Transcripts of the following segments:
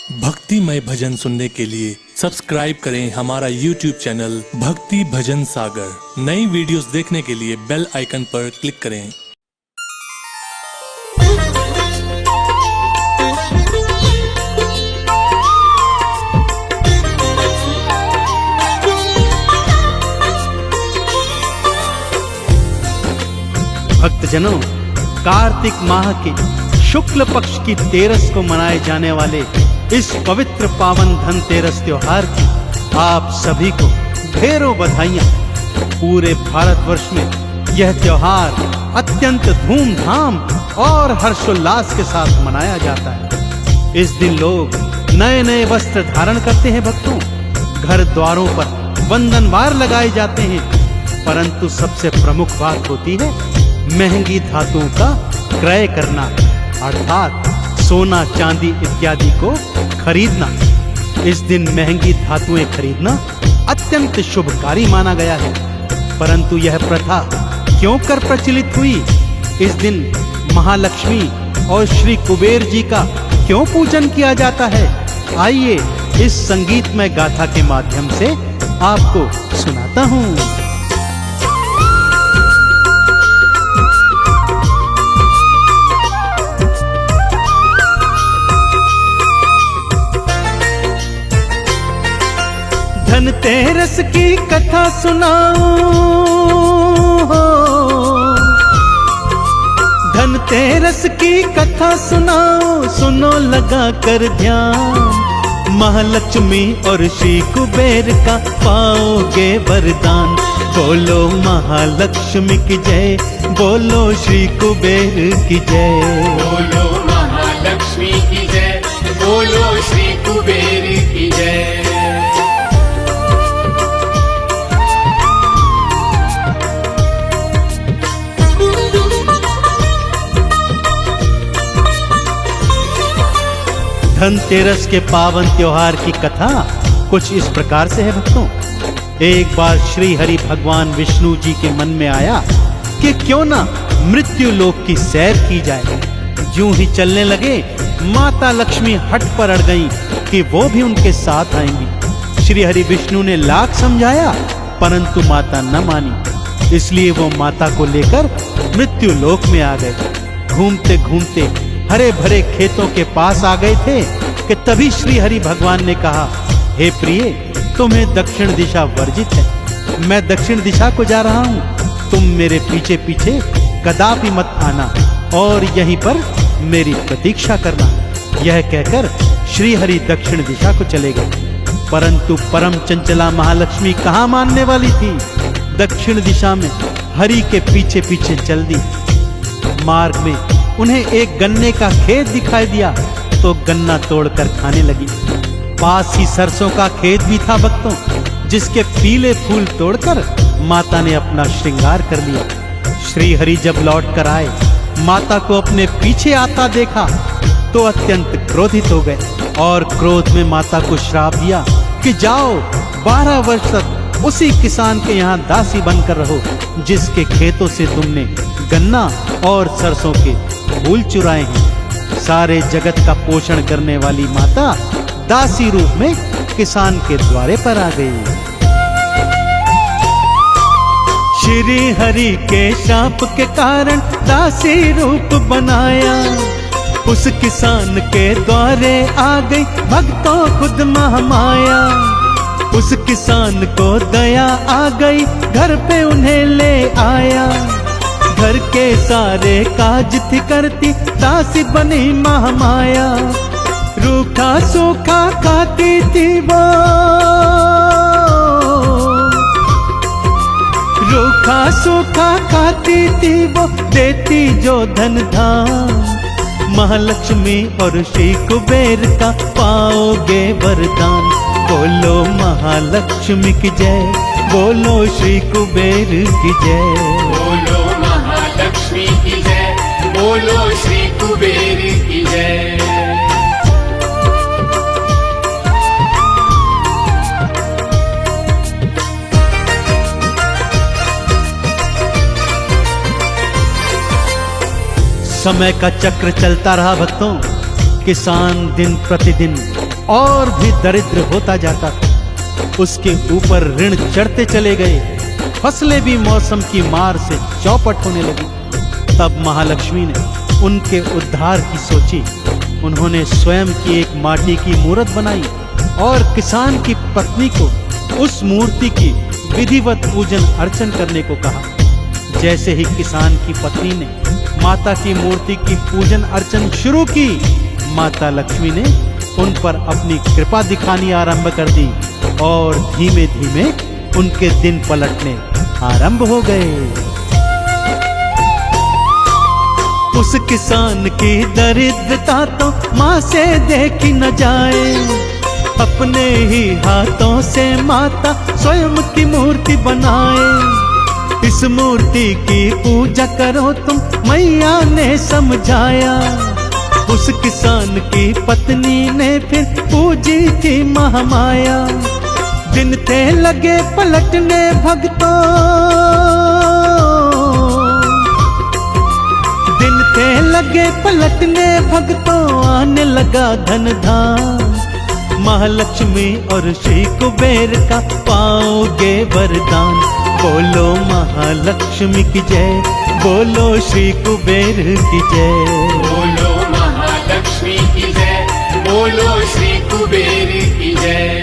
भक्तिमय भजन सुनने के लिए सब्सक्राइब करें हमारा YouTube चैनल भक्ति भजन सागर। नई वीडियोस देखने के लिए बेल आइकन पर क्लिक करें। भक्तजनों, कार्तिक माह के शुक्ल पक्ष की 13 को मनाए जाने वाले इस पवित्र पावन धनतेरस त्योहार की आप सभी को ढेरों बधाइयां। पूरे भारतवर्ष में यह त्योहार अत्यंत धूमधाम और हर्षोल्लास के साथ मनाया जाता है। इस दिन लोग नए नए वस्त्र धारण करते हैं। भक्तों, घर द्वारों पर वंदनवार लगाए जाते हैं, परंतु सबसे प्रमुख बात होती है महंगी धातुओं का क्रय करना, अर्थात सोना चांदी इत्यादि को खरीदना। इस दिन महंगी धातुएं खरीदना अत्यंत शुभकारी माना गया है। परंतु यह प्रथा क्यों कर प्रचलित हुई? इस दिन महालक्ष्मी और श्री कुबेर जी का क्यों पूजन किया जाता है? आइए इस संगीतमय गाथा के माध्यम से आपको सुनाता हूँ। धनतेरस की कथा सुनाऊं, धनतेरस की कथा सुनाऊं, सुनो लगा कर ध्यान। महालक्ष्मी और श्री कुबेर का पाओगे वरदान। बोलो महालक्ष्मी की जय, बोलो श्री कुबेर की जय। बोलो महालक्ष्मी की जय, बोलो श्री कुबेर की जय। धनतेरस के पावन त्योहार की कथा कुछ इस प्रकार से है। भक्तों, एक बार श्री हरि भगवान विष्णु जी के मन में आया कि क्यों ना मृत्यु लोक की सैर की जाए। यूं ही चलने लगे, माता लक्ष्मी हट पर अड़ गईं कि वो भी उनके साथ आएंगी। श्री हरि विष्णु ने लाख समझाया, परंतु माता न मानी। इसलिए वो माता को लेकर मृत्यु लोक में आ गए। घूमते घूमते हरे भरे खेतों के पास आ गए थे कि तभी श्री हरि भगवान ने कहा, हे प्रिय, तुम्हें दक्षिण दिशा वर्जित है। मैं दक्षिण दिशा को जा रहा हूँ, तुम मेरे पीछे पीछे कदापि मत आना और यहीं पर मेरी प्रतीक्षा करना। यह कहकर श्री हरि दक्षिण दिशा को चले गए। परंतु परम चंचला महालक्ष्मी कहाँ मानने वाली थी। दक्षिण दिशा में हरि के पीछे पीछे चल दी। मार्ग में उन्हें एक गन्ने का खेत दिखाई दिया तो गन्ना तोड़कर खाने लगी। पास ही सरसों का खेत भी था भक्तों, जिसके पीले फूल तोड़कर माता ने अपना श्रृंगार कर लिया। श्री हरि जब लौट कर आए, माता को अपने पीछे आता देखा तो अत्यंत क्रोधित हो गए और क्रोध में माता को श्राप दिया कि जाओ 12 वर्ष तक उसी किसान के यहाँ दासी बनकर रहो जिसके खेतों से तुमने गन्ना और सरसों के फूल चुराए हैं। सारे जगत का पोषण करने वाली माता दासी रूप में किसान के द्वारे पर आ गई। श्री हरि के शाप के कारण दासी रूप बनाया, उस किसान के द्वारे आ गई भक्तों खुद महामाया। उस किसान को दया आ गई, घर पे उन्हें ले आया। घर के सारे काज थी करती, दासी बनी महामाया। रूखा सूखा खाती थी वो, रूखा सूखा खाती थी वो, देती जो धन धान। महालक्ष्मी और श्री कुबेर का पाओगे वरदान। बोलो महालक्ष्मी की जय, बोलो श्री कुबेर की जय। बोलो महालक्ष्मी की जय, बोलो श्री कुबेर की जय। समय का चक्र चलता रहा भक्तों। किसान दिन प्रतिदिन और भी दरिद्र होता जाता था। उसके ऊपर ऋण चढ़ते चले गए, फसलें भी मौसम की मार से चौपट होने लगी। तब महालक्ष्मी ने उनके उद्धार की सोची। उन्होंने स्वयं की एक माटी की मूर्त बनाई और किसान की पत्नी को उस मूर्ति की विधिवत पूजन अर्चन करने को कहा। जैसे ही किसान की पत्नी ने माता की मूर्ति की पूजन अर्चन शुरू की, माता लक्ष्मी ने उन पर अपनी कृपा दिखानी आरंभ कर दी और धीमे धीमे उनके दिन पलटने आरंभ हो गए। उस किसान की दरिद्रता तो माँ से देखी न जाए। अपने ही हाथों से माता स्वयं की मूर्ति बनाए। इस मूर्ति की पूजा करो तुम, मैया ने समझाया। उस किसान की पत्नी ने फिर पूजी थी महामाया। दिन थे लगे पलटने भक्तों, दिन थे लगे पलटने भक्तों, आने लगा धन धाम। महालक्ष्मी और श्री कुबेर का पाओगे वरदान। बोलो महालक्ष्मी की जय, बोलो श्री कुबेर की जय। बोलो महालक्ष्मी की जय, बोलो श्री कुबेर की जय।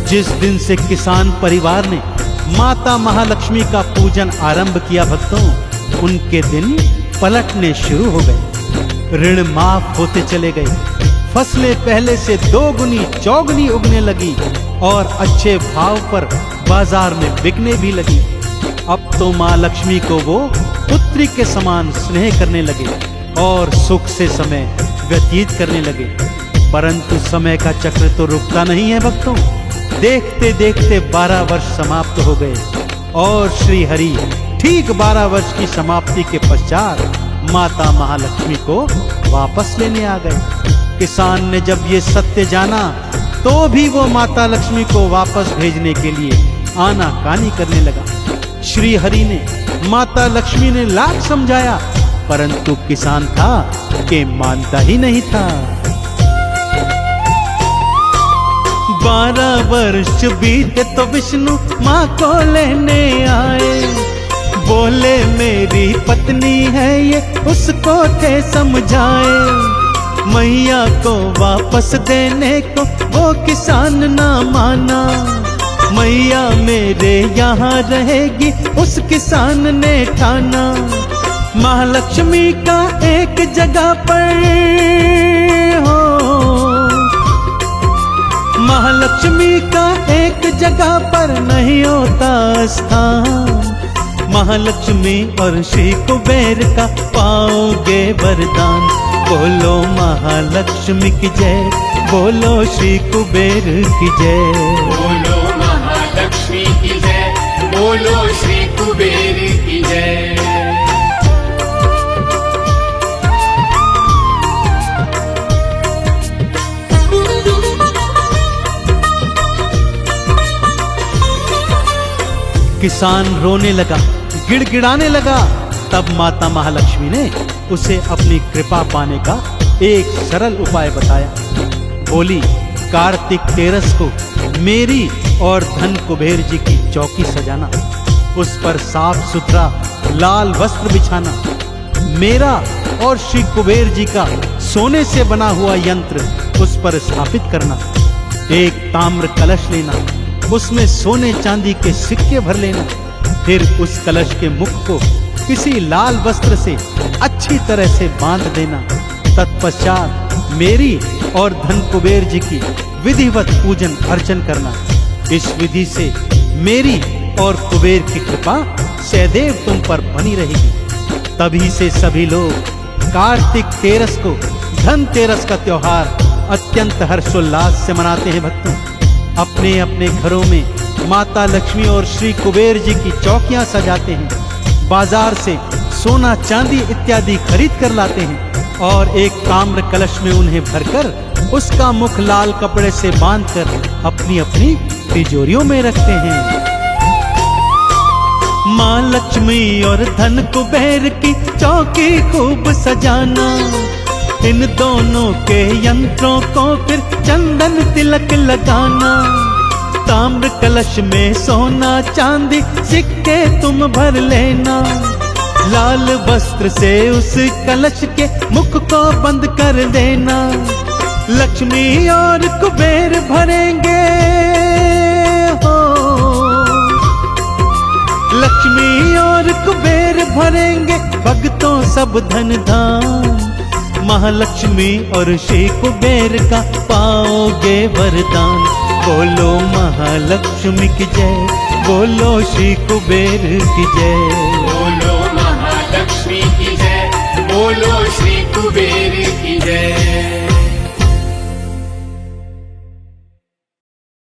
जिस दिन से किसान परिवार ने माता महालक्ष्मी का पूजन आरंभ किया भक्तों, उनके दिन पलटने शुरू हो गए। ऋण माफ होते चले गए, फसलें पहले से दोगुनी चौगुनी उगने लगी और अच्छे भाव पर बाजार में बिकने भी लगी। अब तो माँ लक्ष्मी को वो पुत्री के समान स्नेह करने लगे और सुख से समय व्यतीत करने लगे। परंतु समय का चक्र तो रुकता नहीं है भक्तों। देखते देखते 12 वर्ष समाप्त हो गए और श्री हरि ठीक 12 वर्ष की समाप्ति के पश्चात माता महालक्ष्मी को वापस लेने आ गए। किसान ने जब ये सत्य जाना तो भी वो माता लक्ष्मी को वापस भेजने के लिए आनाकानी करने लगा। श्री हरि ने माता लक्ष्मी ने लाख समझाया, परंतु किसान था कि मानता ही नहीं था। 12 वर्ष बीते तो विष्णु माँ को लेने आए। बोले मेरी पत्नी है ये, उसको थे समझाए। मैया को वापस देने को वो किसान ना माना। मैया मेरे यहाँ रहेगी उस किसान ने ठाना। महालक्ष्मी का एक जगह पर हो, महालक्ष्मी का एक जगह पर नहीं होता स्थान। महालक्ष्मी और श्री कुबेर का पाओगे वरदान। बोलो महालक्ष्मी की जय, बोलो श्री कुबेर की जय। बोलो महालक्ष्मी की जय, बोलो श्री कुबेर की जय। किसान रोने लगा, गिड़गिड़ाने लगा। तब माता महालक्ष्मी ने उसे अपनी कृपा पाने का एक सरल उपाय बताया। बोली, कार्तिक तेरस को मेरी और धन कुबेर जी की चौकी सजाना, उस पर साफ सुथरा लाल वस्त्र बिछाना, मेरा और श्री कुबेर जी का सोने से बना हुआ यंत्र उस पर स्थापित करना। एक ताम्र कलश लेना, उसमें सोने चांदी के सिक्के भर लेना। फिर उस कलश के मुख को किसी लाल वस्त्र से अच्छी तरह से बांध देना। तत्पश्चात मेरी और धन कुबेर जी की विधिवत पूजन अर्चन करना। इस विधि से मेरी और कुबेर की कृपा सदैव तुम पर बनी रहेगी। तभी से सभी लोग कार्तिक तेरस को धनतेरस का त्योहार अत्यंत हर्षोल्लास से मनाते हैं भक्तों। अपने अपने घरों में माता लक्ष्मी और श्री कुबेर जी की चौकियां सजाते हैं। बाजार से सोना चांदी इत्यादि खरीद कर लाते हैं और एक ताम्र कलश में उन्हें भरकर उसका मुख लाल कपड़े से बांधकर अपनी अपनी तिजोरियों में रखते हैं। माँ लक्ष्मी और धन कुबेर की चौकी खूब सजाना, इन दोनों के यंत्रों को फिर चंदन तिलक लगाना। ताम्र कलश में सोना चांदी सिक्के तुम भर लेना, लाल वस्त्र से उस कलश के मुख को बंद कर देना। लक्ष्मी और कुबेर भरेंगे हो, लक्ष्मी और कुबेर भरेंगे भक्तों सब धन धाम। महालक्ष्मी और श्री कुबेर का पाओगे वरदान। बोलो महालक्ष्मी की जय, बोलो श्री कुबेर की जय। बोलो महालक्ष्मी की जय, बोलो श्री कुबेर की जय।